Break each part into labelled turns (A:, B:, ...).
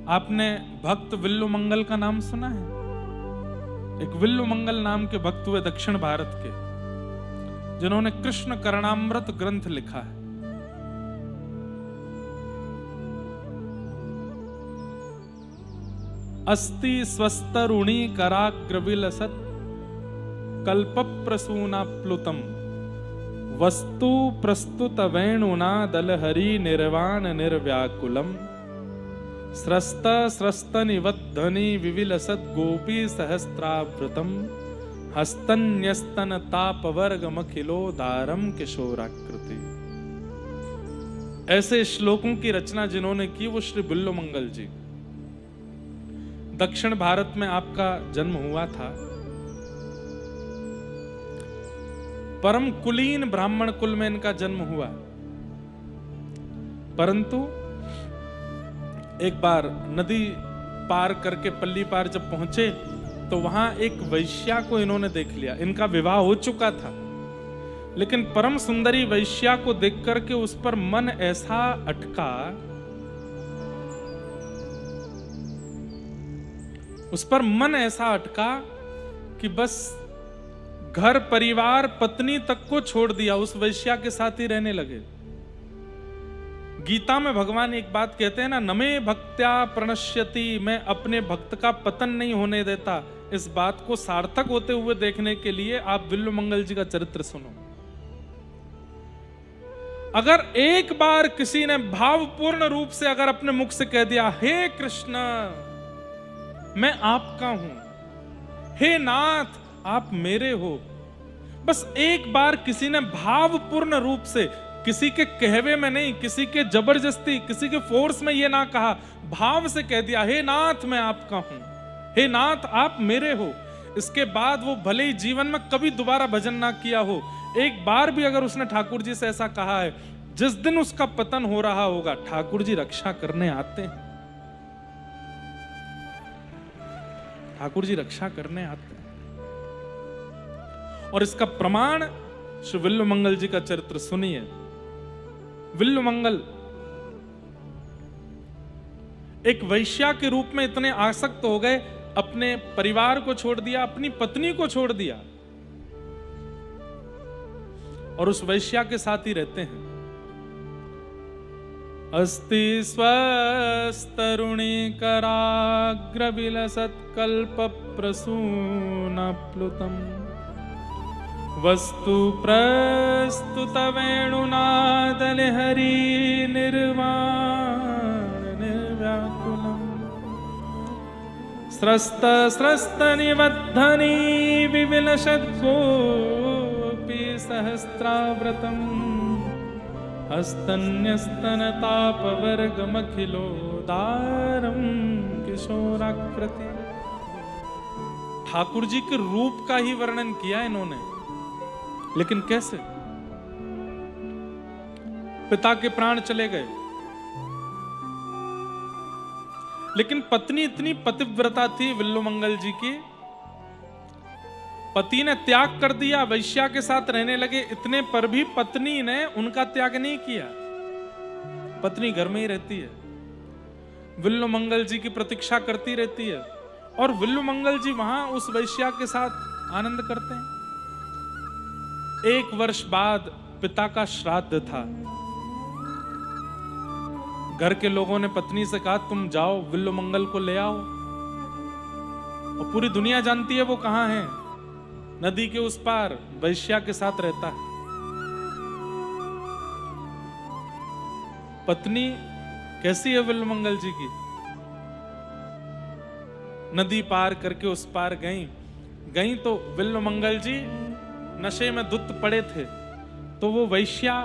A: आपने भक्त विल्लु मंगल का नाम सुना है? एक विल्लु मंगल नाम के भक्त हुए दक्षिण भारत के, जिन्होंने कृष्ण करणामृत ग्रंथ लिखा है। अस्ति स्वस्तरुणी कराग्र विलसत कल्प प्रसूना प्लुतम वस्तु प्रस्तुत वेणुना दलहरी निर्वाण निर्व्याकुलम स्रस्त स्रस्त निवद्धनि विविलसत गोपी सहस्त्रावृतम हस्तन्यस्तन तापवर्गमखिलो दारम किशोराकृति। ऐसे श्लोकों की रचना जिन्होंने की वो श्री विल्लु मंगल जी। दक्षिण भारत में आपका जन्म हुआ था। परम कुलीन ब्राह्मण कुल में इनका जन्म हुआ, परंतु एक बार नदी पार करके पल्ली पार जब पहुंचे तो वहां एक वैश्या को इन्होंने देख लिया। इनका विवाह हो चुका था, लेकिन परम सुंदरी वैश्या को देख करके उस पर मन ऐसा अटका, उस पर मन ऐसा अटका कि बस घर परिवार पत्नी तक को छोड़ दिया, उस वैश्या के साथ ही रहने लगे। गीता में भगवान एक बात कहते हैं ना, नमे भक्त्या प्रणश्यति, मैं अपने भक्त का पतन नहीं होने देता। इस बात को सार्थक होते हुए देखने के लिए आप विल्लु मंगल जी का चरित्र सुनो। अगर एक बार किसी ने भावपूर्ण रूप से अगर अपने मुख से कह दिया, हे कृष्ण मैं आपका हूं, हे नाथ आप मेरे हो, बस एक बार किसी ने भावपूर्ण रूप से, किसी के कहवे में नहीं, किसी के जबरदस्ती, किसी के फोर्स में ये ना कहा, भाव से कह दिया, हे नाथ मैं आपका हूं, हे नाथ आप मेरे हो, इसके बाद वो भले ही जीवन में कभी दोबारा भजन ना किया हो, एक बार भी अगर उसने ठाकुर जी से ऐसा कहा है, जिस दिन उसका पतन हो रहा होगा ठाकुर जी रक्षा करने आते हैं। ठाकुर जी रक्षा करने आते हैं। और इसका प्रमाण श्री विल्लु मंगल जी का चरित्र सुनिए। विल्लु मंगल एक वैश्या के रूप में इतने आसक्त हो गए, अपने परिवार को छोड़ दिया, अपनी पत्नी को छोड़ दिया और उस वैश्या के साथ ही रहते हैं। अस्ति स्वस्तरुणी कराग्र विलसत कल्प प्रसून प्लुतम वस्तु प्रस्तुत वेणुनादल हरि निर्वाण निर्व्याकुलम स्रस्त स्रस्त निवद्धनि विविलसत गोपी सहस्त्राव्रतम हस्तन्यस्तन तापवर्गमखिलो दारम किशोराकृति। ठाकुर जी के रूप का ही वर्णन किया इन्होंने, लेकिन कैसे? पिता के प्राण चले गए, लेकिन पत्नी इतनी पतिव्रता थी विल्लु मंगल जी की, पति ने त्याग कर दिया, वैश्या के साथ रहने लगे, इतने पर भी पत्नी ने उनका त्याग नहीं किया। पत्नी घर में ही रहती है, विल्लु मंगल जी की प्रतीक्षा करती रहती है, और विल्लु मंगल जी वहां उस वैश्या के साथ आनंद करते हैं। एक वर्ष बाद पिता का श्राद्ध था। घर के लोगों ने पत्नी से कहा, तुम जाओ विल्लु मंगल को ले आओ। और पूरी दुनिया जानती है वो कहां है, नदी के उस पार वैश्या के साथ रहता है। पत्नी कैसी है विल्लु मंगल जी की? नदी पार करके उस पार गई तो विल्लु मंगल जी नशे में धुत पड़े थे, तो वो वैश्या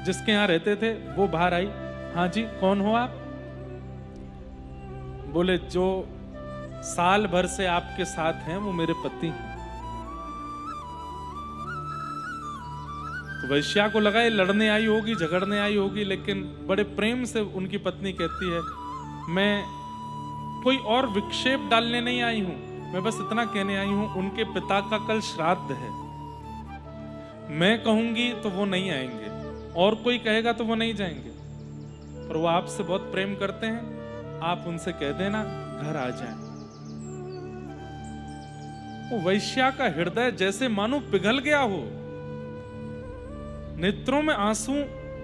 A: जिसके यहां रहते थे वो बाहर आई। हाँ जी कौन हो आप? बोले जो साल भर से आपके साथ हैं वो मेरे पति हैं। तो वैश्या को लगा ये लड़ने आई होगी, झगड़ने आई होगी, लेकिन बड़े प्रेम से उनकी पत्नी कहती है, मैं कोई और विक्षेप डालने नहीं आई हूं, मैं बस इतना कहने आई हूं उनके पिता का कल श्राद्ध है, मैं कहूंगी तो वो नहीं आएंगे और कोई कहेगा तो वो नहीं जाएंगे, पर वो आपसे बहुत प्रेम करते हैं, आप उनसे कह देना घर आ जाएं। वो वैश्या का हृदय जैसे मानो पिघल गया हो, नेत्रों में आंसू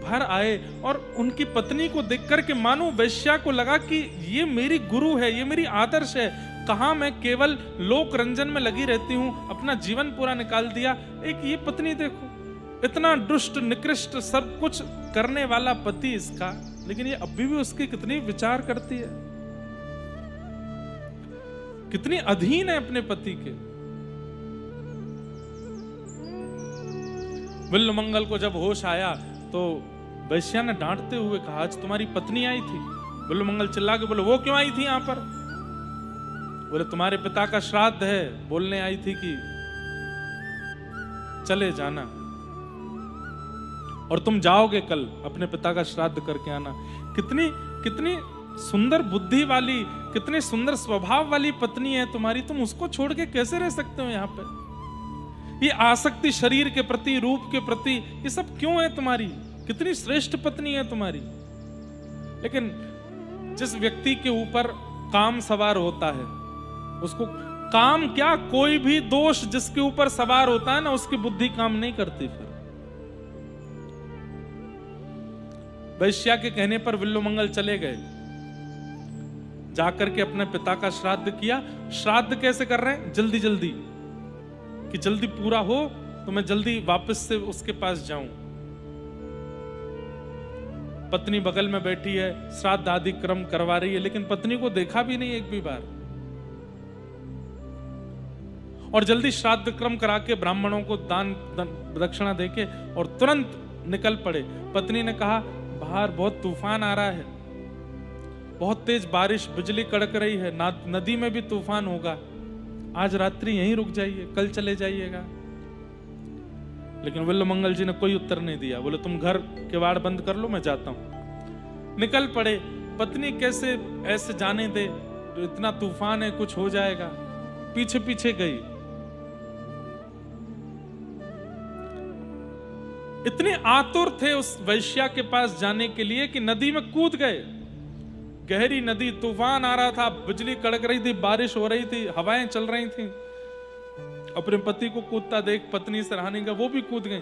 A: भर आए और उनकी पत्नी को देखकर के मानो वैश्या को लगा कि ये मेरी गुरु है, ये मेरी आदर्श है। कहां मैं केवल लोक रंजन में लगी रहती हूं, अपना जीवन पूरा निकाल दिया। एक ये पत्नी देखो, इतना दुष्ट निकृष्ट सब कुछ करने वाला पति इसका, लेकिन ये अभी भी उसकी कितनी विचार करती है, कितनी अधीन है अपने पति के। विल्लुमंगल को जब होश आया तो वैश्या ने डांटते हुए कहा, आज तुम्हारी पत्नी आई थी। विल्लुमंगल चिल्ला के बोले, वो क्यों आई थी यहां पर? बोले, तुम्हारे पिता का श्राद्ध है, बोलने आई थी कि चले जाना और तुम जाओगे कल, अपने पिता का श्राद्ध करके आना। कितनी कितनी सुंदर बुद्धि वाली, कितने सुंदर स्वभाव वाली पत्नी है तुम्हारी, तुम उसको छोड़ के कैसे रह सकते हो यहाँ पे? ये आसक्ति शरीर के प्रति, रूप के प्रति, ये सब क्यों है तुम्हारी? कितनी श्रेष्ठ पत्नी है तुम्हारी। लेकिन जिस व्यक्ति के ऊपर काम सवार होता है, उसको काम क्या, कोई भी दोष जिसके ऊपर सवार होता है ना, उसकी बुद्धि काम नहीं करती। फिर वैश्या के कहने पर विल्लुमंगल चले गए, जाकर के अपने पिता का श्राद्ध किया। श्राद्ध कैसे कर रहे हैं? जल्दी जल्दी, कि जल्दी पूरा हो तो मैं जल्दी वापस से उसके पास जाऊं। पत्नी बगल में बैठी है, श्राद्ध आदि क्रम करवा रही है, लेकिन पत्नी को देखा भी नहीं एक भी बार। और जल्दी श्राद्ध क्रम करा के ब्राह्मणों को दान दक्षिणा देके और तुरंत निकल पड़े। पत्नी ने कहा, बाहर बहुत तूफान आ रहा है, बहुत तेज बारिश, बिजली कड़क रही है, नदी में भी तूफान होगा, आज रात्रि यहीं रुक जाइए, कल चले जाइएगा। लेकिन विल्लुमंगल जी ने कोई उत्तर नहीं दिया। बोले, तुम घर किवाड़ बंद कर लो, मैं जाता हूं। निकल पड़े। पत्नी कैसे ऐसे जाने दे, इतना तूफान है, कुछ हो जाएगा। पीछे पीछे गई। इतने आतुर थे उस वैश्या के पास जाने के लिए कि नदी में कूद गए। गहरी नदी, तूफान आ रहा था, बिजली कड़क रही थी, बारिश हो रही थी, हवाएं चल रही थी। अपने पति को कूदता देख पत्नी सराहने का वो भी कूद गई।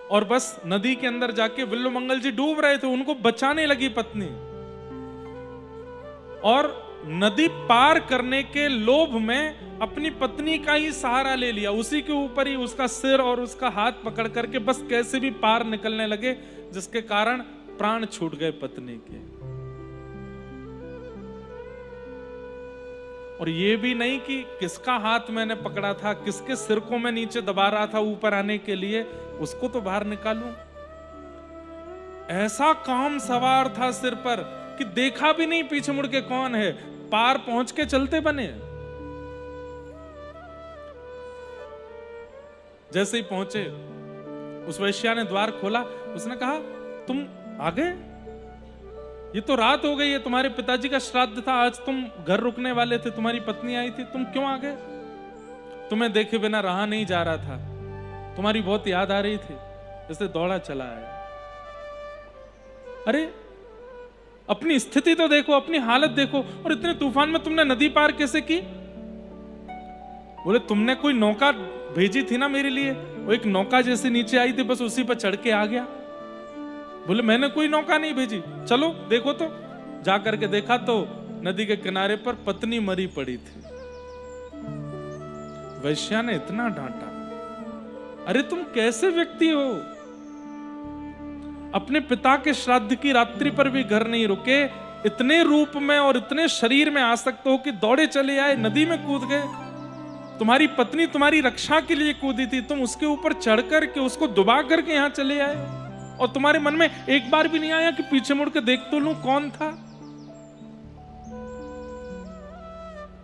A: और बस नदी के अंदर जाके विल्लुमंगल जी डूब रहे थे, उनको बचाने लगी पत्नी। और नदी पार करने के लोभ में अपनी पत्नी का ही सहारा ले लिया, उसी के ऊपर ही उसका सिर और उसका हाथ पकड़ करके बस कैसे भी पार निकलने लगे, जिसके कारण प्राण छूट गए पत्नी के। और ये भी नहीं कि किसका हाथ मैंने पकड़ा था, किसके सिर को मैं नीचे दबा रहा था ऊपर आने के लिए, उसको तो बाहर निकालूं। ऐसा काम सवार था सिर पर कि देखा भी नहीं पीछे मुड़ के कौन है, पार पहुंच के चलते बने। जैसे ही पहुंचे, उस वैश्या ने द्वार खोला। उसने कहा, तुम आ गए? ये तो रात हो गई है, तुम्हारे पिताजी का श्राद्ध था, आज तुम घर रुकने वाले थे, तुम्हारी पत्नी आई थी, तुम क्यों आ गए? तुम्हें देखे बिना रहा नहीं जा रहा था, तुम्हारी बहुत याद आ रही थी, इसलिए दौड़ा चला आया। अरे अपनी स्थिति तो देखो, अपनी हालत देखो, और इतने तूफान में तुमने नदी पार कैसे की? बोले, तुमने कोई नौका भेजी थी ना मेरे लिए, वो एक नौका जैसे नीचे आई थी, बस उसी पर चढ़ के आ गया। बोले, मैंने कोई नौका नहीं भेजी, चलो देखो। तो जा करके देखा तो नदी के किनारे पर पत्नी मरी पड़ी थी। वैश्या ने इतना डांटा, अरे तुम कैसे व्यक्ति हो, अपने पिता के श्राद्ध की रात्रि पर भी घर नहीं रुके, इतने रूप में और इतने शरीर में आसक्त हो कि दौड़े चले आए, नदी में कूद गए। तुम्हारी पत्नी तुम्हारी रक्षा के लिए कूदी थी, तुम उसके ऊपर चढ़ करके उसको दुबा करके यहां चले आए, और तुम्हारे मन में एक बार भी नहीं आया कि पीछे मुड़ के देख तो लूं कौन था।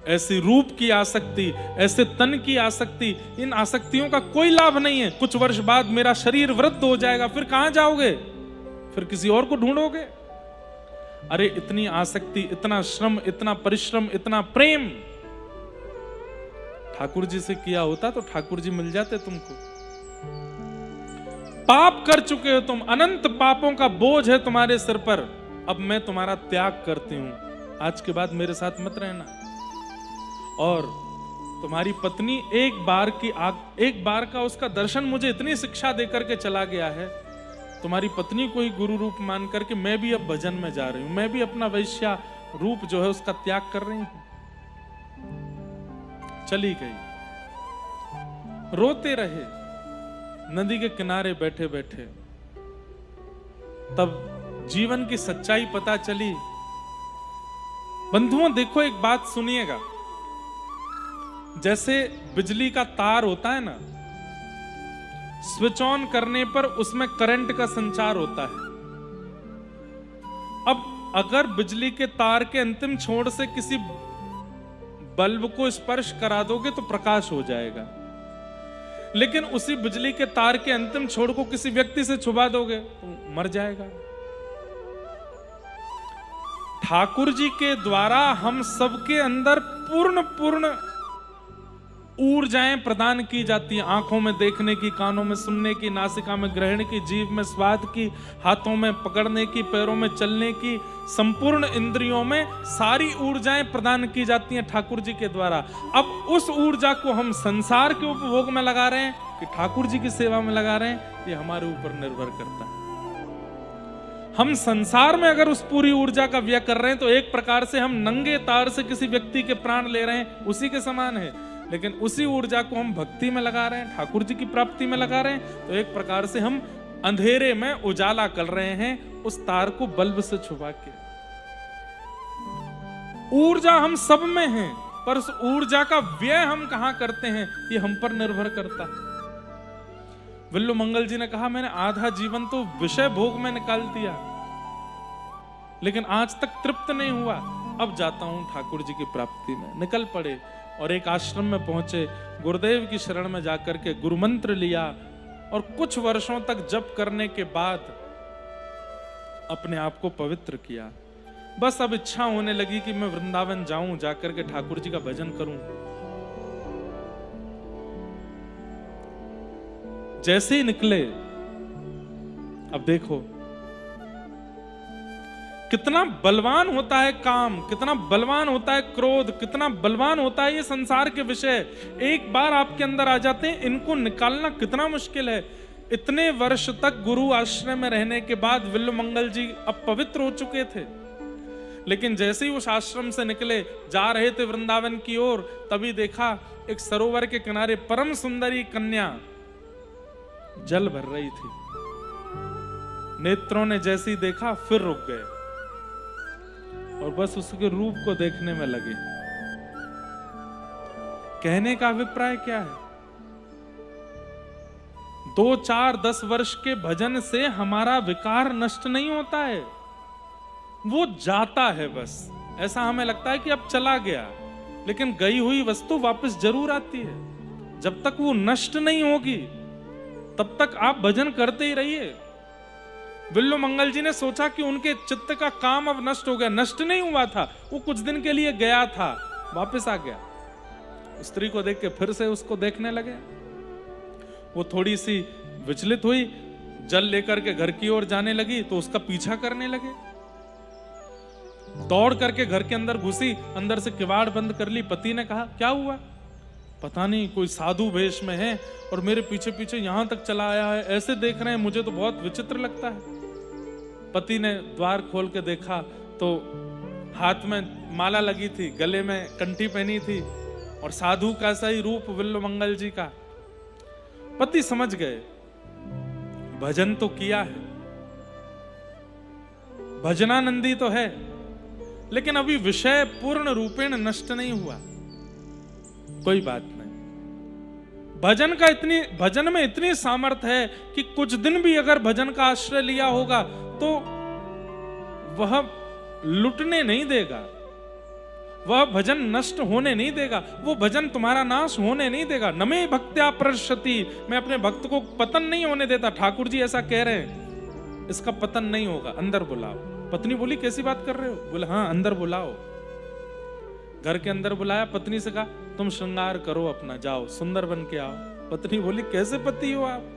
A: ऐसी रूप की आसक्ति, ऐसे तन की आसक्ति, इन आसक्तियों का कोई लाभ नहीं है। कुछ वर्ष बाद मेरा शरीर वृद्ध हो जाएगा, फिर कहां जाओगे? फिर किसी और को ढूंढोगे। अरे इतनी आसक्ति, इतना श्रम, इतना परिश्रम, इतना प्रेम ठाकुर जी से किया होता तो ठाकुर जी मिल जाते तुमको। पाप कर चुके हो तुम, अनंत पापों का बोझ है तुम्हारे सिर पर, अब मैं तुम्हारा त्याग करती हूं, आज के बाद मेरे साथ मत रहना। और तुम्हारी पत्नी एक बार का उसका दर्शन मुझे इतनी शिक्षा देकर के चला गया है, तुम्हारी पत्नी को ही गुरु रूप मान करके मैं भी अब भजन में जा रही हूं, मैं भी अपना वैश्या रूप जो है उसका त्याग कर रही हूं। चली गई, रोते रहे नदी के किनारे बैठे बैठे। तब जीवन की सच्चाई पता चली। बंधुओं देखो, एक बात सुनिएगा, जैसे बिजली का तार होता है ना, स्विच ऑन करने पर उसमें करंट का संचार होता है। अब अगर बिजली के तार के अंतिम छोर से किसी बल्ब को स्पर्श करा दोगे तो प्रकाश हो जाएगा, लेकिन उसी बिजली के तार के अंतिम छोर को किसी व्यक्ति से छुपा दोगे तो मर जाएगा। ठाकुर जी के द्वारा हम सबके अंदर पूर्ण ऊर्जाएं प्रदान की जाती हैं। आंखों में देखने की, कानों में सुनने की, नासिका में ग्रहण की, जीभ में स्वाद की, हाथों में पकड़ने की, पैरों में चलने की, संपूर्ण इंद्रियों में सारी ऊर्जाएं प्रदान की जाती हैं ठाकुर जी के द्वारा। अब उस ऊर्जा को हम संसार के उपभोग में लगा रहे हैं कि ठाकुर जी की सेवा में लगा रहे हैं, ये हमारे ऊपर निर्भर करता है। हम संसार में अगर उस पूरी ऊर्जा का व्यय कर रहे हैं तो एक प्रकार से हम नंगे तार से किसी व्यक्ति के प्राण ले रहे हैं, उसी के समान है। लेकिन उसी ऊर्जा को हम भक्ति में लगा रहे हैं, ठाकुर जी की प्राप्ति में लगा रहे हैं, तो एक प्रकार से हम अंधेरे में उजाला कर रहे हैं उस तार को बल्ब से छुपा के। ऊर्जा हम सब में है, पर उस ऊर्जा का व्यय हम कहां करते हैं ये हम पर निर्भर करता है। विल्लू मंगल जी ने कहा, मैंने आधा जीवन तो विषय भोग में निकाल दिया, लेकिन आज तक तृप्त नहीं हुआ, अब जाता हूं ठाकुर जी की प्राप्ति में। निकल पड़े और एक आश्रम में पहुंचे, गुरुदेव की शरण में जाकर के गुरु मंत्र लिया और कुछ वर्षों तक जप करने के बाद अपने आप को पवित्र किया। बस अब इच्छा होने लगी कि मैं वृंदावन जाऊं, जाकर के ठाकुर जी का भजन करूं। जैसे ही निकले, अब देखो कितना बलवान होता है काम, कितना बलवान होता है क्रोध, कितना बलवान होता है ये संसार के विषय। एक बार आपके अंदर आ जाते हैं, इनको निकालना कितना मुश्किल है। इतने वर्ष तक गुरु आश्रम में रहने के बाद विल्लू मंगल जी अब पवित्र हो चुके थे, लेकिन जैसे ही उस आश्रम से निकले, जा रहे थे वृंदावन की ओर, तभी देखा एक सरोवर के किनारे परम सुंदरी कन्या जल भर रही थी। नेत्रों ने जैसे ही देखा फिर रुक गए और बस उसके रूप को देखने में लगे। कहने का अभिप्राय क्या है? 2, 4, 10 वर्ष के भजन से हमारा विकार नष्ट नहीं होता है, वो जाता है। बस ऐसा हमें लगता है कि अब चला गया, लेकिन गई हुई वस्तु वापस जरूर आती है। जब तक वो नष्ट नहीं होगी तब तक आप भजन करते ही रहिए। विल्लू मंगल जी ने सोचा कि उनके चित्त का काम अब नष्ट हो गया। नष्ट नहीं हुआ था, वो कुछ दिन के लिए गया था, वापस आ गया। स्त्री को देख के फिर से उसको देखने लगे। वो थोड़ी सी विचलित हुई, जल लेकर के घर की ओर जाने लगी तो उसका पीछा करने लगे। दौड़ करके घर के अंदर घुसी, अंदर से किवाड़ बंद कर ली। पति ने कहा, क्या हुआ? पता नहीं, कोई साधु वेश में है और मेरे पीछे पीछे यहां तक चला आया है, ऐसे देख रहे हैं, मुझे तो बहुत विचित्र लगता है। पति ने द्वार खोल के देखा तो हाथ में माला लगी थी, गले में कंठी पहनी थी और साधु का सा ही रूप विल्लू मंगल जी का। पति समझ गए, भजन तो किया है, भजनानंदी तो है, लेकिन अभी विषय पूर्ण रूपेण नष्ट नहीं हुआ। कोई बात नहीं, भजन में इतनी सामर्थ्य है कि कुछ दिन भी अगर भजन का आश्रय लिया होगा तो वह लुटने नहीं देगा, वह भजन नष्ट होने नहीं देगा, वो भजन तुम्हारा नाश होने नहीं देगा। नमे भक्त्या प्रशति, मैं अपने भक्त को पतन नहीं होने देता। ठाकुर जी ऐसा कह रहे हैं, इसका पतन नहीं होगा, अंदर बुलाओ। पत्नी बोली, कैसी बात कर रहे हो? बोले, हाँ अंदर बुलाओ। घर के अंदर बुलाया, पत्नी से कहा, तुम श्रृंगार करो अपना, जाओ सुंदर बन के आओ। पत्नी बोली, कैसे पति हो आप?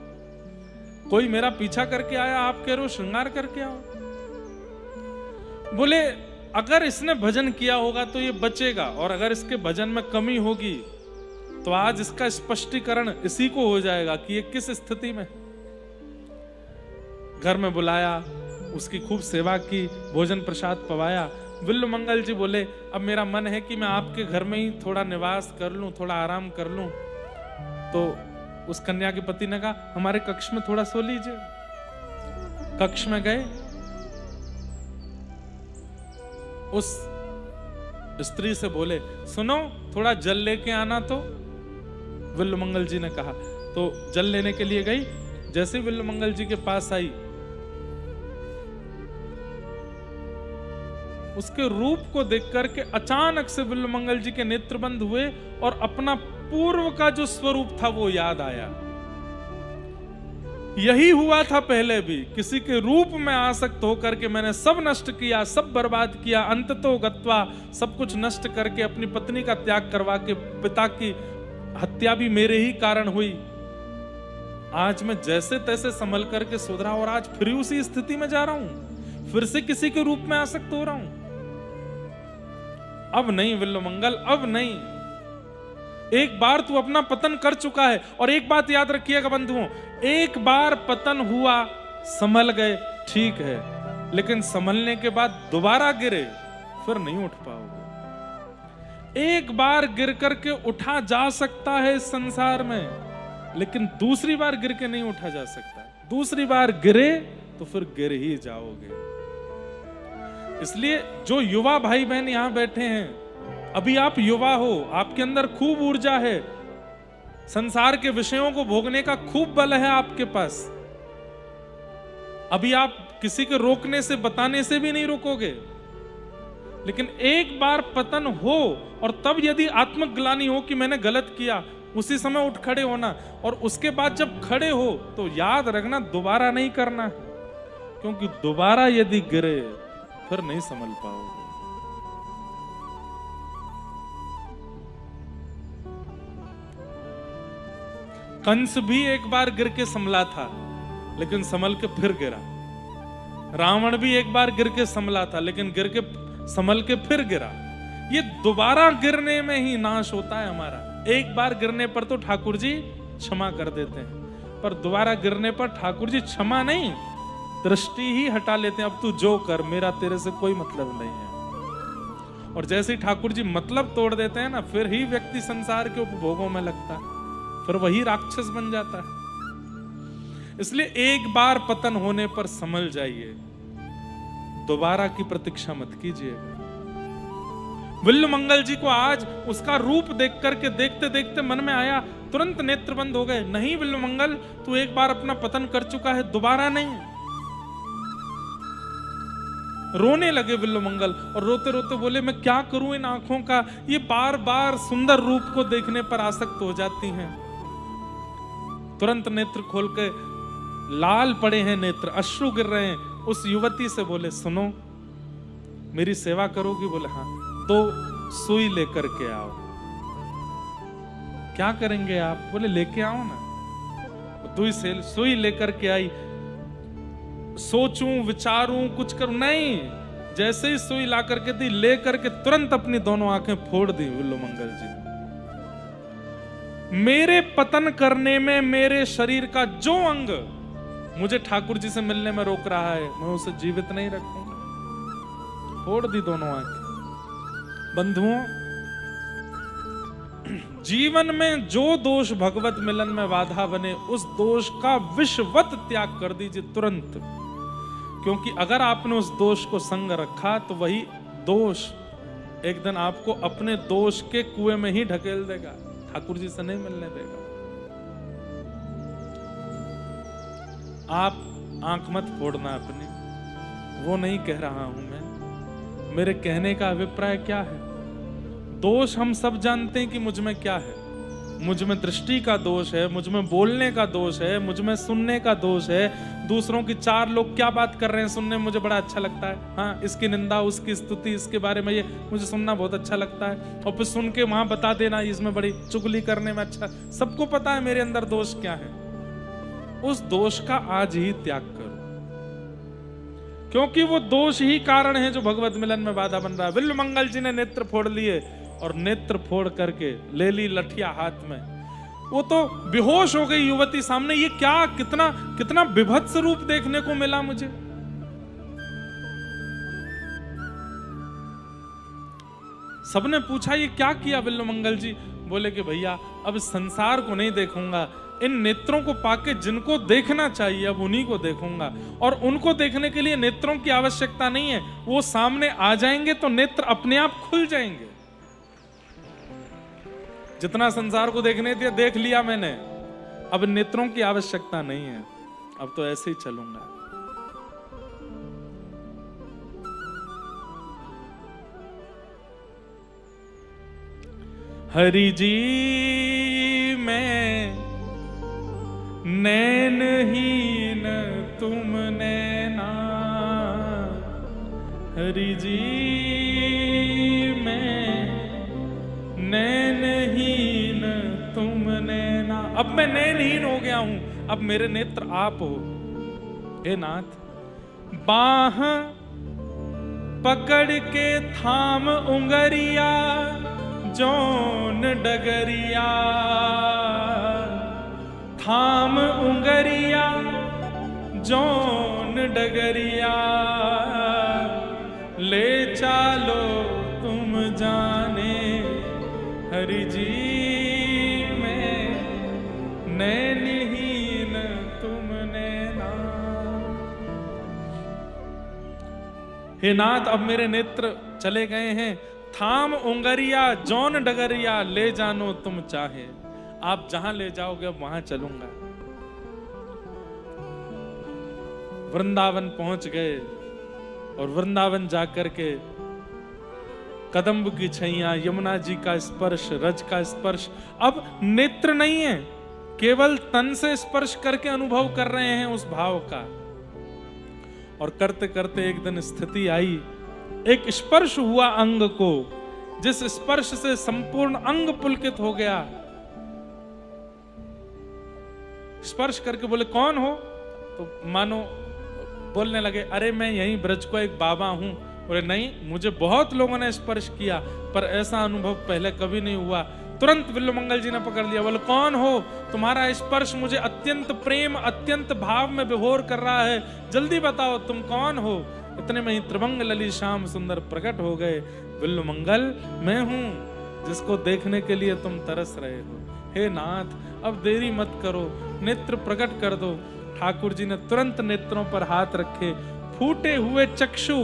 A: कोई मेरा पीछा करके आया, आप कह रहे हो श्रृंगार करके आओ? बोले अगर इसने भजन किया होगा तो ये बचेगा, और अगर इसके भजन में कमी होगी तो आज इसका स्पष्टीकरण इसी को हो जाएगा कि ये किस स्थिति में। घर में बुलाया, उसकी खूब सेवा की, भोजन प्रसाद पवाया। विल्लु मंगल जी बोले अब मेरा मन है कि मैं आपके घर में ही थोड़ा निवास कर लूं, थोड़ा आराम कर लूं। तो उस कन्या के पति ने कहा हमारे कक्ष में थोड़ा सो लीजिए। कक्ष में गए, उस स्त्री से बोले सुनो थोड़ा जल लेके आना। तो विल्लु मंगल जी ने कहा, तो जल लेने के लिए गई। जैसे विल्लु मंगल जी के पास आई, उसके रूप को देख करके अचानक से विल्लु मंगल जी के नेत्र बंद हुए और अपना पूर्व का जो स्वरूप था वो याद आया। यही हुआ था पहले भी, किसी के रूप में आसक्त होकर के मैंने सब नष्ट किया, सब बर्बाद किया। अंततो गत्वा, सब कुछ नष्ट करके अपनी पत्नी का त्याग करवा के पिता की हत्या भी मेरे ही कारण हुई। आज मैं जैसे तैसे संभल करके सुधरा और आज फिर उसी स्थिति में जा रहा हूं, फिर से किसी के रूप में आसक्त हो रहा हूं। अब नहीं विल्लु मंगल, अब नहीं। एक बार तू अपना पतन कर चुका है। और एक बात याद रखिएगा बंधुओं, एक बार पतन हुआ, संभल गए, ठीक है, लेकिन संभलने के बाद दोबारा गिरे फिर नहीं उठ पाओगे। एक बार गिर करके उठा जा सकता है इस संसार में, लेकिन दूसरी बार गिर के नहीं उठा जा सकता। दूसरी बार गिरे तो फिर गिर ही जाओगे। इसलिए जो युवा भाई बहन यहां बैठे हैं, अभी आप युवा हो, आपके अंदर खूब ऊर्जा है, संसार के विषयों को भोगने का खूब बल है आपके पास। अभी आप किसी के रोकने से, बताने से भी नहीं रोकोगे। लेकिन एक बार पतन हो और तब यदि आत्मग्लानि हो कि मैंने गलत किया, उसी समय उठ खड़े होना। और उसके बाद जब खड़े हो तो याद रखना दोबारा नहीं करना, क्योंकि दोबारा यदि गिरे फिर नहीं संभल पाओगे। कंस भी एक बार गिर के संभला था, लेकिन संभल के फिर गिरा। रावण भी एक बार गिर के संभला था, लेकिन गिर के संभल के फिर गिरा। ये दोबारा गिरने में ही नाश होता है हमारा। एक बार गिरने पर तो ठाकुर जी क्षमा कर देते हैं, पर दोबारा गिरने पर ठाकुर जी क्षमा नहीं, दृष्टि ही हटा लेते हैं। अब तू जो कर, मेरा तेरे से कोई मतलब नहीं है। और जैसे ही ठाकुर जी मतलब तोड़ देते हैं ना, फिर ही व्यक्ति संसार के उपभोगों में लगता है, फिर वही राक्षस बन जाता है। इसलिए एक बार पतन होने पर संभल जाइए, दोबारा की प्रतीक्षा मत कीजिएगा। विल्लु मंगल जी को आज उसका रूप देख करके देखते देखते मन में आया, तुरंत नेत्र बंद हो गए। नहीं विल्लु मंगल, तू एक बार अपना पतन कर चुका है, दोबारा नहीं। रोने लगे विल्लु मंगल और रोते रोते बोले मैं क्या करूं, इन आंखों का ये बार बार सुंदर रूप को देखने पर आसक्त हो जाती हैं। तुरंत नेत्र खोल के, लाल पड़े हैं नेत्र, अश्रु गिर रहे हैं। उस युवती से बोले सुनो, मेरी सेवा करोगी? बोले हाँ। तो सुई लेकर के आओ। क्या करेंगे आप? बोले लेके आओ ना। दुई से सुई लेकर के आई। सोचूं विचारूं कुछ करूं, नहीं, जैसे ही सुई ला करके दी, ले करके तुरंत अपनी दोनों आंखें फोड़ दी विल्लु मंगल जी। मेरे पतन करने में मेरे शरीर का जो अंग मुझे ठाकुर जी से मिलने में रोक रहा है, मैं उसे जीवित नहीं रखूंगा। फोड़ दी दोनों आंखें। बंधुओं, जीवन में जो दोष भगवत मिलन में बाधा बने, उस दोष का विषवत त्याग कर दीजिए तुरंत। क्योंकि अगर आपने उस दोष को संग रखा तो वही दोष एक दिन आपको अपने दोष के कुएं में ही ढकेल देगा, ठाकुर जी से नहीं मिलने देगा। आप आंख मत फोड़ना अपनी, वो नहीं कह रहा हूं मैं। मेरे कहने का अभिप्राय क्या है? दोष हम सब जानते हैं कि मुझ में क्या है। मुझ में दृष्टि का दोष है, मुझ में बोलने का दोष है, मुझ में सुनने का दोष है। दूसरों की चार लोग क्या बात कर रहे हैं सुनने में मुझे बड़ा अच्छा लगता है। हाँ, इसकी निंदा, उसकी स्तुति, इसके बारे में ये मुझे सुनना बहुत अच्छा लगता है। और फिर सुन के वहां बता देना इसमें बड़ी चुगली करने में अच्छा। सबको पता है मेरे अंदर दोष क्या है। उस दोष का आज ही त्याग करो। क्योंकि वो दोष ही कारण है जो भगवत मिलन में बाधा बन रहा है। विल्व मंगल जी ने नेत्र फोड़ लिए और नेत्र फोड़ करके ले ली लठिया हाथ में। वो तो बेहोश हो गई युवती सामने। ये क्या, कितना कितना विभत्स रूप देखने को मिला मुझे। सबने पूछा ये क्या किया विल्व मंगल जी? बोले कि भैया अब इस संसार को नहीं देखूंगा, इन नेत्रों को पाके जिनको देखना चाहिए अब उन्हीं को देखूंगा। और उनको देखने के लिए नेत्रों की आवश्यकता नहीं है, वो सामने आ जाएंगे तो नेत्र अपने आप खुल जाएंगे। जितना संसार को देखने दिया देख लिया मैंने, अब नेत्रों की आवश्यकता नहीं है, अब तो ऐसे ही चलूंगा। हरि जी मैं नैनहीन तुम नैना, हरि जी मैं नैनहीन तुम नैना। अब मैं नैनहीन हो गया हूं, अब मेरे नेत्र आप हो। हे नाथ, बाह पकड़ के थाम उंगरिया जौन डगरिया, थाम उंगरिया जौन डगरिया, ले चालो तुम जाने, हरि जी मैं नैनहीन तुम नैना। हे नाथ, अब मेरे नेत्र चले गए हैं, थाम उंगरिया जौन डगरिया, ले जानो तुम चाहे। आप जहां ले जाओगे वहां चलूंगा। वृंदावन पहुंच गए और वृंदावन जाकर के कदम्ब की छैया, यमुना जी का स्पर्श, रज का स्पर्श। अब नेत्र नहीं है, केवल तन से स्पर्श करके अनुभव कर रहे हैं उस भाव का। और करते करते एक दिन स्थिति आई, एक स्पर्श हुआ अंग को, जिस स्पर्श से संपूर्ण अंग पुलकित हो गया। स्पर्श करके बोले कौन हो? तो मानो बोलने लगे, अरे मैं यहीं ब्रज को एक बाबा हूं। बोले नहीं, मुझे बहुत लोगों ने स्पर्श किया पर ऐसा अनुभव पहले कभी नहीं हुआ। तुरंत विल्व मंगल जी ने पकड़ लिया। बोले कौन हो? तुम्हारा स्पर्श मुझे अत्यंत प्रेम, अत्यंत भाव में विभोर कर रहा है, जल्दी बताओ तुम कौन हो। इतने में ही त्रिभंग ललित श्याम सुंदर प्रकट हो गए। विल्व मंगल, मैं हूं जिसको देखने के लिए तुम तरस रहे हो। हे नाथ, अब देरी मत करो, नेत्र प्रकट कर दो। ठाकुर जी ने तुरंत नेत्रों पर हाथ रखे, फूटे हुए चक्षु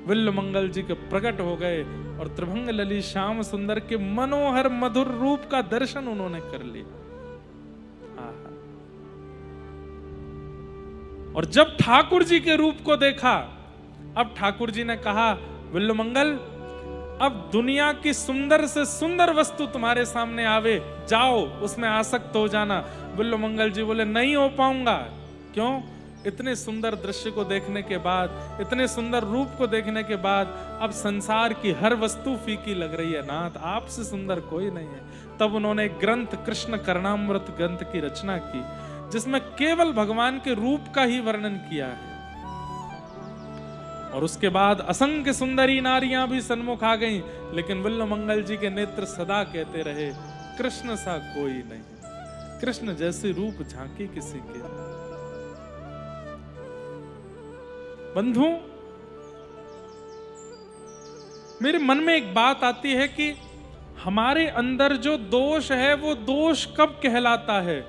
A: विल्व मंगल जी के प्रकट हो गए और त्रिभंग ललित श्याम सुंदर के मनोहर मधुर रूप का दर्शन उन्होंने कर लिया। और जब ठाकुर जी के रूप को देखा, अब ठाकुर जी ने कहा, विल्व मंगल, अब दुनिया की सुंदर से सुंदर वस्तु तुम्हारे सामने आवे, जाओ उसमें आसक्त हो जाना। विल्व मंगल जी बोले नहीं हो पाऊंगा। क्यों? इतने सुंदर दृश्य को देखने के बाद, इतने सुंदर रूप को देखने के बाद अब संसार की हर वस्तु फीकी लग रही है नाथ, आपसे सुंदर कोई नहीं है। तब उन्होंने एक ग्रंथ, कृष्ण करणामृत ग्रंथ की रचना की, जिसमें केवल भगवान के रूप का ही वर्णन किया है। और उसके बाद असंख्य सुंदरी नारियां भी सन्मुख आ गईं, लेकिन विल्व मंगल जी के नेत्र सदा कहते रहे, कृष्ण सा कोई नहीं, कृष्ण जैसे रूप झांकी किसी के। बंधु, मेरे मन में एक बात आती है कि हमारे अंदर जो दोष है वो दोष कब कहलाता है?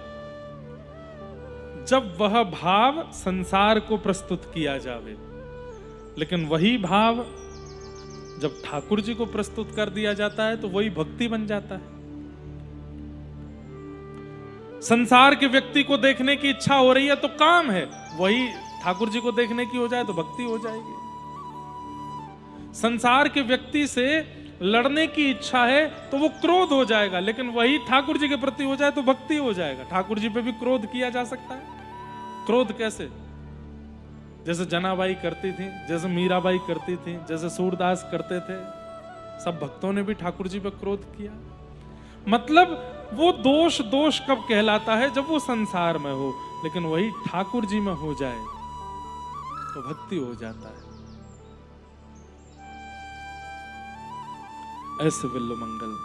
A: जब वह भाव संसार को प्रस्तुत किया जावे। लेकिन वही भाव जब ठाकुर जी को प्रस्तुत कर दिया जाता है तो वही भक्ति बन जाता है। संसार के व्यक्ति को देखने की इच्छा हो रही है तो काम है, वही ठाकुर जी को देखने की हो जाए तो भक्ति हो जाएगी। संसार के व्यक्ति से लड़ने की इच्छा है तो वो क्रोध हो जाएगा, लेकिन वही ठाकुर जी के प्रति हो जाए तो भक्ति हो जाएगा। ठाकुर जी पे भी क्रोध किया जा सकता है। क्रोध कैसे? जैसे जनाबाई करती थी, जैसे मीराबाई करती थी, जैसे सूरदास करते थे, सब भक्तों ने भी ठाकुर जी पे क्रोध किया। मतलब वो दोष कब कहलाता है? जब वो संसार में हो, लेकिन वही ठाकुर जी में हो जाए तो भक्ति हो जाता है। ऐसे बिल्लो मंगल।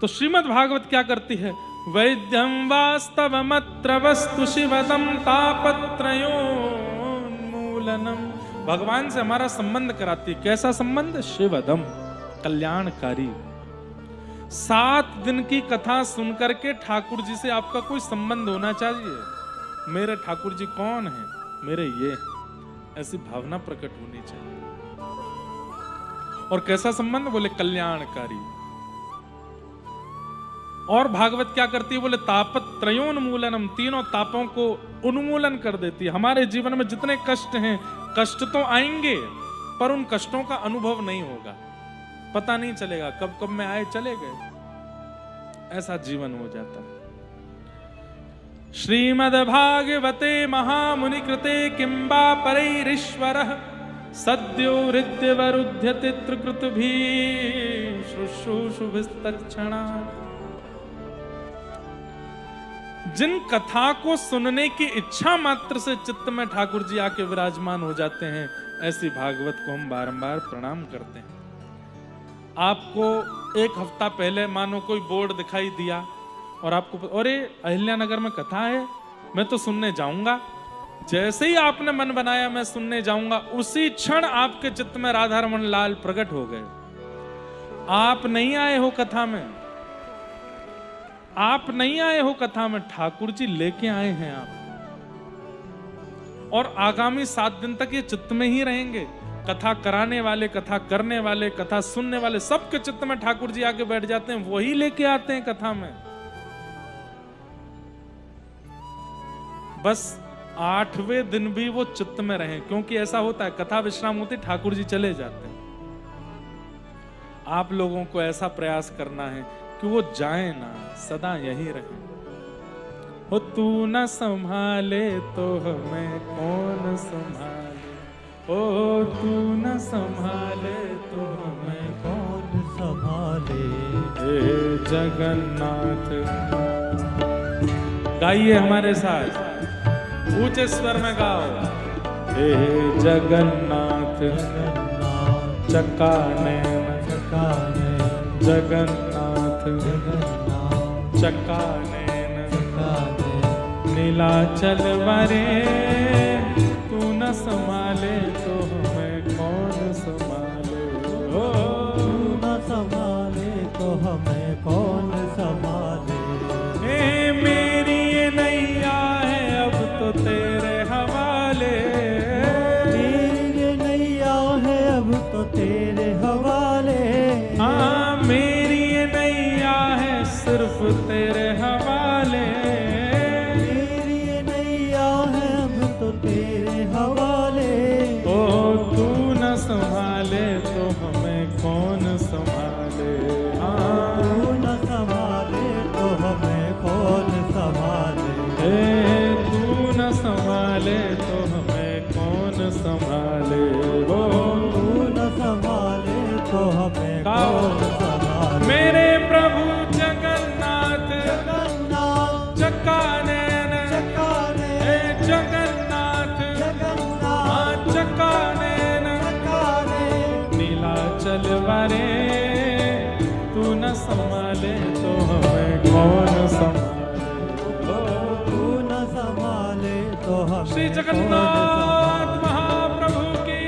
A: तो श्रीमद् भागवत क्या करती है? वैद्यम वास्तवमत्र वस्तु शिवदम तापत्रयोन्मूलनम। भगवान से हमारा संबंध कराती है। कैसा संबंध? शिवदम, कल्याणकारी। 7 दिन की कथा सुनकर के ठाकुर जी से आपका कोई संबंध होना चाहिए। मेरे ठाकुर जी कौन है? मेरे ये, ऐसी भावना प्रकट होनी चाहिए। और कैसा संबंध? बोले कल्याणकारी। और भागवत क्या करती है? बोले तापत्रयोन्मूलनम, तीनों तापों को उन्मूलन कर देती है। हमारे जीवन में जितने कष्ट हैं, कष्ट तो आएंगे पर उन कष्टों का अनुभव नहीं होगा, पता नहीं चलेगा कब कब में आए चले गए, ऐसा जीवन हो जाता है। श्रीमद्भागवते महामुनि कृते किंबा परैरीश्वरः सद्यो हृद्यवरुध्यते त्रिकृतभिः शुश्रूषुभिस्तत्क्षणात्। जिन कथा को सुनने की इच्छा मात्र से चित्त में ठाकुर जी आके विराजमान हो जाते हैं, ऐसी भागवत को हम बारंबार प्रणाम करते हैं। आपको एक हफ्ता पहले मानो कोई बोर्ड दिखाई दिया और आपको, अरे अहिल्यानगर में कथा है, मैं तो सुनने जाऊंगा। जैसे ही आपने मन बनाया मैं सुनने जाऊंगा, उसी क्षण आपके चित्त में राधा रमन लाल प्रकट हो गए। आप नहीं आए हो कथा में, आप नहीं आए हो कथा में, ठाकुर जी लेके आए हैं आप। और आगामी 7 दिन तक ये चित्त में ही रहेंगे। कथा कराने वाले, कथा करने वाले, कथा सुनने वाले, सबके चित्त में ठाकुर जी आके बैठ जाते हैं, वही लेके आते हैं कथा में। बस 8वें दिन भी वो चित्त में रहें, क्योंकि ऐसा होता है कथा विश्राम होती, ठाकुर जी चले जाते हैं। आप लोगों को ऐसा प्रयास करना है कि वो जाए ना, सदा यही रहे। हो तू न संभाले तो हमें कौन संभाले, ओ तू न संभाले तो हमें कौन संभाले। हे जगन्नाथ, गाइए हमारे साथ, ऊंचे स्वर में गाओ। हे जगन्नाथ, चकाने जगन्नाथ, चकाने नीलाचल वरे, तू न संभाले तो हमें कौन संभाले। हो
B: तू न संभाले तो हमें कौन संभाले।
A: हे मेरी ये नैया है अब तो तेरे हवाले,
B: मेरी ये नैया है अब तो तेरे हवाले।
A: हाँ मेरी ये नैया है सिर्फ तेरे हवाले,
B: मेरी ये नैया है अब तो तेरे हवाले।
A: ओ तू न संभाले तो हमें कौन संभाले।
B: तू न संभाले तो हमें कौन संभाले।
A: हे तू न संभाले तो हमें कौन संभाले। ओ
B: तू न संभाले तो हमें कौन संभाले।
A: मेरे प्रभु जगन्नाथ,
B: जगन्नाथ
A: चकानैन,
B: चकाने
A: हे जगन्नाथ,
B: जगन्नाथ
A: हाँ चकानैन,
B: चकाने
A: नीलाचल वरे, तू न संभाले तो हमें कौन संभाले।
B: तू न संभाले तो हमें
A: श्री
B: कौन
A: जगन्नाथ महाप्रभु की।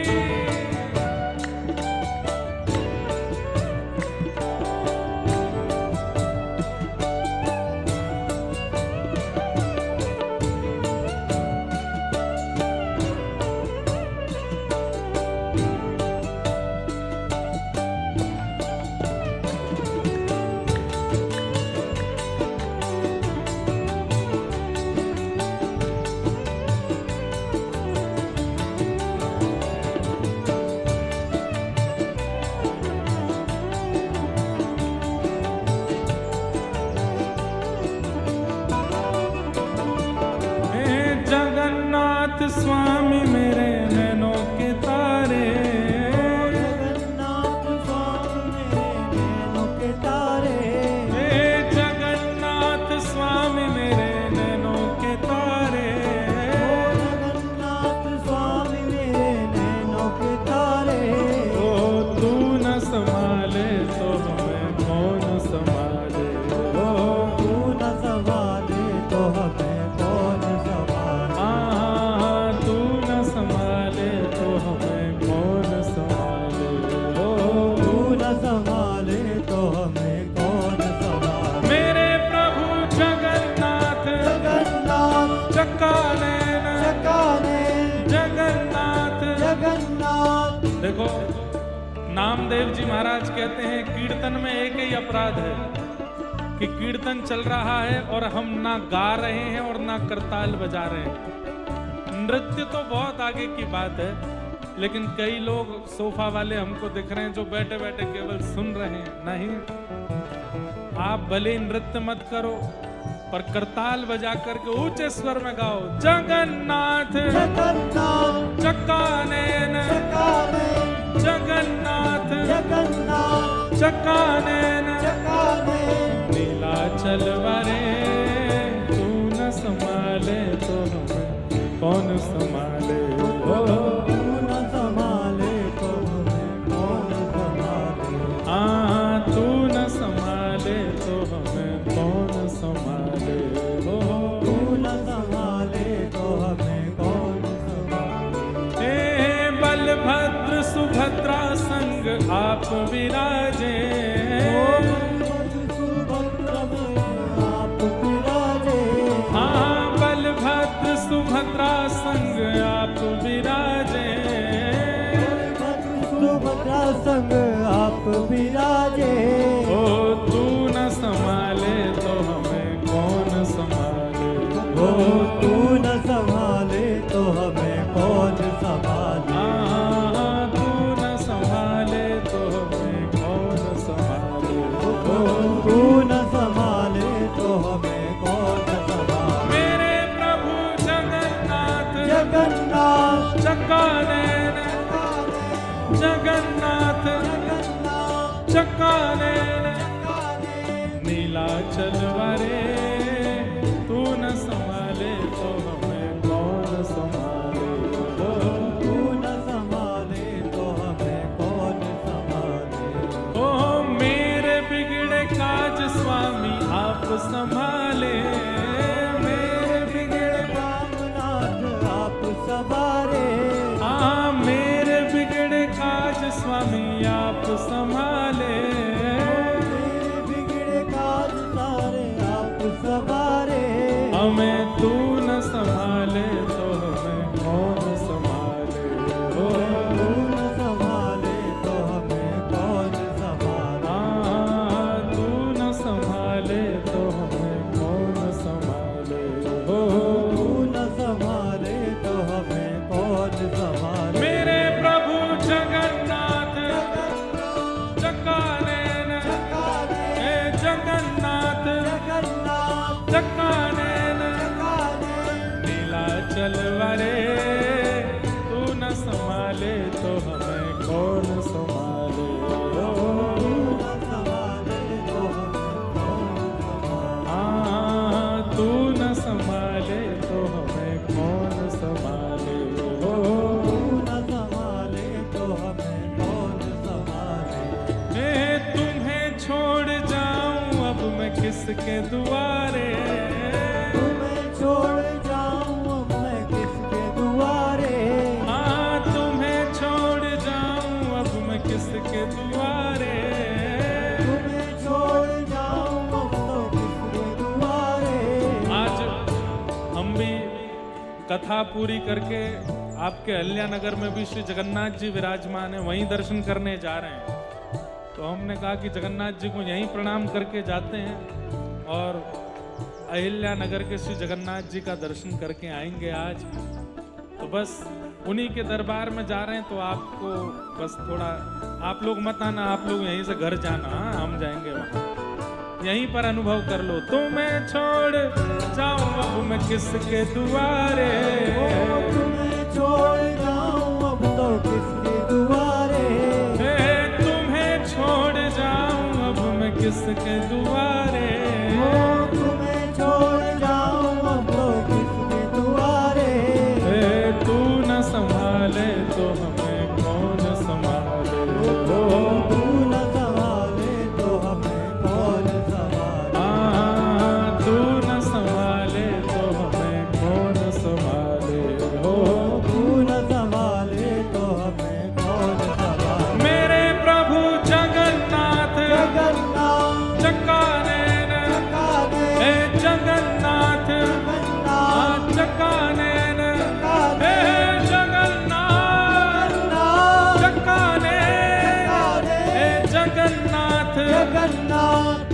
A: देखो, नामदेव जी महाराज कहते हैं कीर्तन में एक ही अपराध है कि कीर्तन चल रहा है और हम ना गा रहे हैं और ना करताल बजा रहे हैं। नृत्य तो बहुत आगे की बात है, लेकिन कई लोग सोफा वाले हमको दिख रहे हैं जो बैठे बैठे केवल सुन रहे हैं। नहीं, आप भले नृत्य मत करो पर करताल बजा करके ऊंचे स्वर में गाओ, जगन्नाथ
B: जगन्नाथ
A: चक्कानैन
B: चकानैन
A: जगन्नाथ
B: जगन्नाथ
A: चक्कानैन
B: चकानैन
A: नीलाचल वरे तू न संभाले तो हमें कौन संभाले।
B: तू न संभाले तो हमें कौन संभाले।
A: हाँ, तू न संभाले तो हमें कौन संभाले।
B: तू न संभाले तो हमें कौन संभाले।
A: हे बलभद्र सुभद्रा संग आप विराजे,
B: सुभद्रा में आप विराजे।
A: हाँ बलभद्र सुभद्रा संग आप विराजे।
B: सुभद्रा संग आप विराजे।
A: ओ तू न संभाले तो हमें कौन संभाले।
B: ओ तू न संभाले तो हमें कौन संभाले।
A: हाँ, तू न संभाले तो हमें कौन संभाले।
B: तू न संभाले तो हमें कौन संभाले।
A: मेरे प्रभु जगन्नाथ
B: जगन्नाथ
A: चक्कानैन जगन्नाथ चक्कानैन नीलाचल वरे तू न संभाले तो हमें कौन संभाले।
B: तू न संभाले तो हमें कौन संभाले।
A: ओ मेरे बिगड़े काज स्वामी आप संभाले। मेरे बिगड़े
B: रामनाथ आप सवारे।
A: हाँ, मेरे बिगड़े काज स्वामी आप संभाले।
B: मेरे बिगड़े काज सारे आप सवारे।
A: हमें तू न संभाले तो हमें कौन संभाले।
B: तू न संभाले तो हमें कौन संभाले।
A: हाँ, तू न संभाले तो हमें कौन संभाले।
B: तू न संभाले तो हमें कौन संभाले।
A: मेरे प्रभु जगन्नाथ चक्कानैन हे जगन्नाथ
B: जगन्नाथ
A: चक्कानैन नीलाचल वरे तू न संभाले तो हमें कौन संभाले। हाँ, तू न संभाले तो हमें कौन संभाले। तुम्हें छोड़ जाऊं अब मैं किसके दुआरे।
B: तुम्हें छोड़ जाऊं अब मैं किसके दुआरे।
A: हाँ, तुम्हें छोड़ जाऊं अब मैं किसके दुआरे।
B: तुम्हें छोड़ जाऊं अब तो किसके दुआरे।
A: आज हम भी कथा पूरी करके आपके अहिल्यानगर में भी श्री जगन्नाथ जी विराजमान है, वहीं दर्शन करने जा रहे हैं। तो हमने कहा कि जगन्नाथ जी को यहीं प्रणाम करके जाते हैं और अहिल्यानगर के श्री जगन्नाथ जी का दर्शन करके आएंगे आज। तो बस उन्हीं के दरबार में जा रहे हैं, तो आपको बस थोड़ा, आप लोग मत आना, आप लोग यहीं से घर जाना। हाँ, हम जाएंगे वहाँ, यहीं पर अनुभव कर लो। तुम्हें छोड़ जाऊं अब मैं किसके दुआरे।
B: तुम्हें छोड़ जाऊं अब तो किसके दुआरे।
A: तुम्हें छोड़ जाऊं अब मैं किसके दुआरे।
B: तुम्हें छोड़ जाऊं अब तो किसके दुआरे।
A: तू न संभाले तो हमें कौन संभाले।
B: तू न संभाले तो हमें कौन संभाले।
A: हाँ, तू न संभाले तो हमें कौन संभाले।
B: तू न संभाले तो हमें कौन संभाले।
A: मेरे प्रभु जगन्नाथ
B: जगन्नाथ
A: चक्कानैन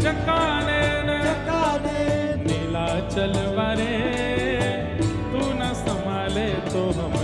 A: चकाने
B: चकाने
A: नीला चल बारे, तू न संभाले तो हम